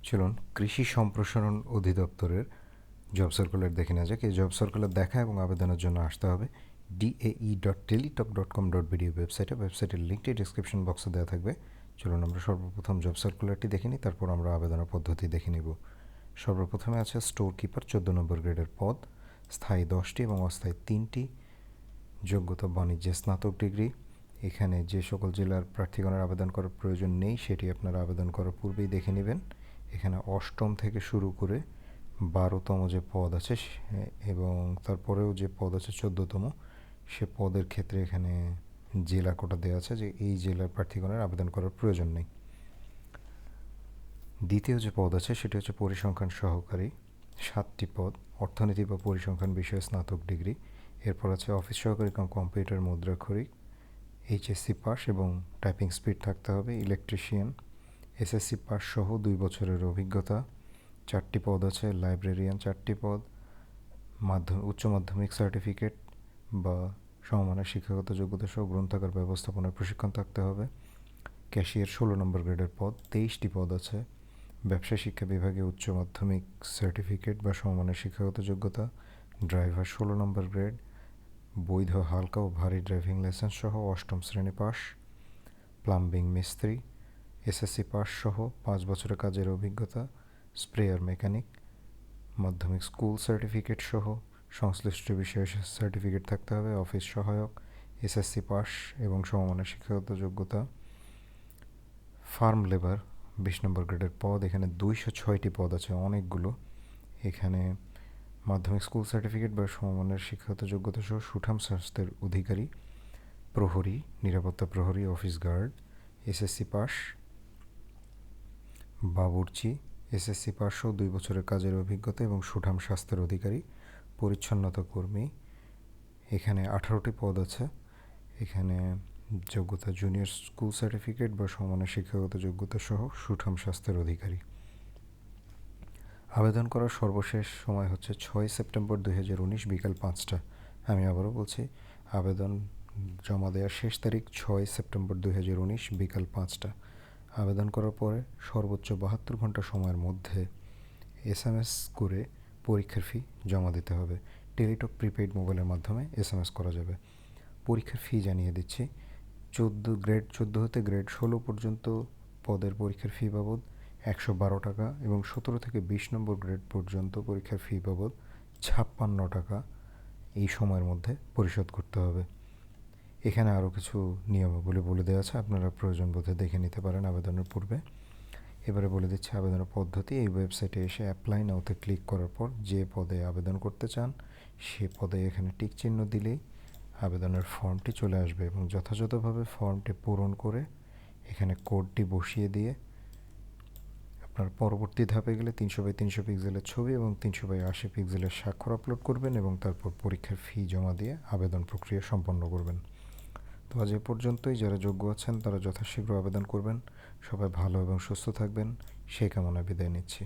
চলুন কৃষি সম্প্রসারণ অধিদপ্তরের জব সার্কুলার দেখে নেওয়া যাক। এই জব সার্কুলার দেখা এবং আবেদনের জন্য আসতে হবে dae.teletalk.com.bd ওয়েবসাইটের লিঙ্কটি ডিসক্রিপশন বক্সে দেওয়া থাকবে। চলুন আমরা সর্বপ্রথম জব সার্কুলারটি দেখে নিই, তারপর আমরা আবেদনের পদ্ধতি দেখে নিব। সর্বপ্রথমে আছে স্টোর কিপার 14 নম্বর গ্রেডের পদ, স্থায়ী 10টি এবং অস্থায়ী 3টি, যোগ্যতা বাণিজ্যে স্নাতক ডিগ্রি। এখানে যে সকল জেলার প্রার্থীগণের আবেদন করার প্রয়োজন নেই সেটি আপনারা আবেদন করার পূর্বেই দেখে নেবেন। এখানে 8ম থেকে শুরু করে 12তম যে পদ আছে এবং তারপরেও যে পদ আছে 14তম, সে পদের ক্ষেত্রে এখানে জেলা কোটা দেওয়া আছে যে এই জেলার প্রার্থীগণের আবেদন করার প্রয়োজন নেই। দ্বিতীয় যে পদ আছে সেটি হচ্ছে পরিসংখ্যান সহকারী, 7টি পদ, অর্থনীতি বা পরিসংখ্যান বিষয়ে স্নাতক ডিগ্রি। এরপর আছে অফিস সহকারী কাম কম্পিউটার মুদ্রাক্ষরিক, এইচএসসি পাস এবং টাইপিং স্পিড থাকতে হবে। ইলেকট্রিশিয়ান, এসএসসি পাস সহ 2 বছরের অভিজ্ঞতা। 4টি পদ আছে। লাইব্রেরিয়ান 4টি পদ, উচ্চ মাধ্যমিক সার্টিফিকেট বা সমমানের শিক্ষাগত যোগ্যতা সহ গ্রন্থাগার ব্যবস্থাপনার প্রশিক্ষণ থাকতে হবে। ক্যাশিয়ার 16 নম্বর গ্রেডের পদ, 23টি পদ আছে। ব্যবসায় শিক্ষা বিভাগে উচ্চ মাধ্যমিক সার্টিফিকেট বা সমমানের শিক্ষাগত যোগ্যতা। ড্রাইভার 16 নম্বর গ্রেড, বৈধ হালকা ও ভারী ড্রাইভিং লাইসেন্স সহ 8ম শ্রেণী পাস। প্লাম্বিং মিস্ত্রি, এসএসসি পাস সহ 5 বছরের কাজের অভিজ্ঞতা। স্প্রেয়ার মেকানিক, মাধ্যমিক স্কুল সার্টিফিকেট সহ সংশ্লিষ্ট বিষয়ে সার্টিফিকেট থাকতে হবে। অফিস সহায়ক, এসএসসি পাস এবং সমমানের শিক্ষাগত যোগ্যতা। ফার্ম লেবার 20 নম্বর গ্রেডের পদ, এখানে 206টি পদ আছে, অনেকগুলো। এখানে মাধ্যমিক স্কুল সার্টিফিকেট বা সমমানের শিক্ষাগত যোগ্যতা সহ সুঠাম স্বাস্থ্যের অধিকারী। প্রহরী, নিরাপত্তা প্রহরী, অফিস গার্ড, এসএসসি পাস। বাবুর্চি, এসএসসি পাস সহ 2 বছরের কাজের অভিজ্ঞতা এবং সুঠাম স্বাস্থ্যের অধিকারী। পরিচ্ছন্নতা কর্মী, এখানে 18টি পদ আছে। এখানে যোগ্যতা জুনিয়র স্কুল সার্টিফিকেট বা সমমানের শিক্ষাগত যোগ্যতা সহ সুঠাম স্বাস্থ্যের অধিকারী। আবেদন করার সর্বশেষ সময় হচ্ছে 6 সেপ্টেম্বর 2019 বিকাল 5টা। আমি আবারও বলছি, আবেদন জমা দেওয়ার শেষ তারিখ 6 সেপ্টেম্বর 2019 বিকাল 5টা। আবেদন করার পরে সর্বোচ্চ 72 ঘন্টা সময়ের মধ্যে এসএমএস করে পরীক্ষার ফি জমা দিতে হবে। টেলিটক প্রিপেইড মোবাইলের মাধ্যমে এসএমএস করা যাবে। পরীক্ষার ফি জানিয়ে দিচ্ছি। গ্রেড 14 হতে গ্রেড 16 পর্যন্ত পদের পরীক্ষার ফি বাবদ 112 টাকা এবং 17 থেকে 20 নম্বর গ্রেড পর্যন্ত পরীক্ষার ফি বাবদ 56 টাকা এই সময়ের মধ্যে পরিশোধ করতে হবে। এখানে আরও কিছু নিয়মাবলী বলে দেওয়া আছে, আপনারা প্রয়োজন বোধে দেখে নিতে পারেন আবেদনের পূর্বে। এবারে বলে দিচ্ছি আবেদনের পদ্ধতি। এই ওয়েবসাইটে এসে অ্যাপ্লাই নাওতে ক্লিক করার পর যে পদে আবেদন করতে চান সে পদে এখানে টিক চিহ্ন দিলেই আবেদনের ফর্মটি চলে আসবে এবং যথাযথভাবে ফর্মটি পূরণ করে এখানে কোডটি বসিয়ে দিয়ে আপনার পরবর্তী ধাপে গেলে 300x300 পিক্সেলের ছবি এবং 300x80 পিক্সেলের স্বাক্ষর আপলোড করবেন এবং তারপর পরীক্ষার ফি জমা দিয়ে আবেদন প্রক্রিয়া সম্পন্ন করবেন। তো আজ এ পর্যন্তই। যারা যোগ্য আছেন তারা যথাশীঘ্র আবেদন করবেন। সবাই ভালো এবং সুস্থ থাকবেন সেই কামনায় বিদায় নিচ্ছি।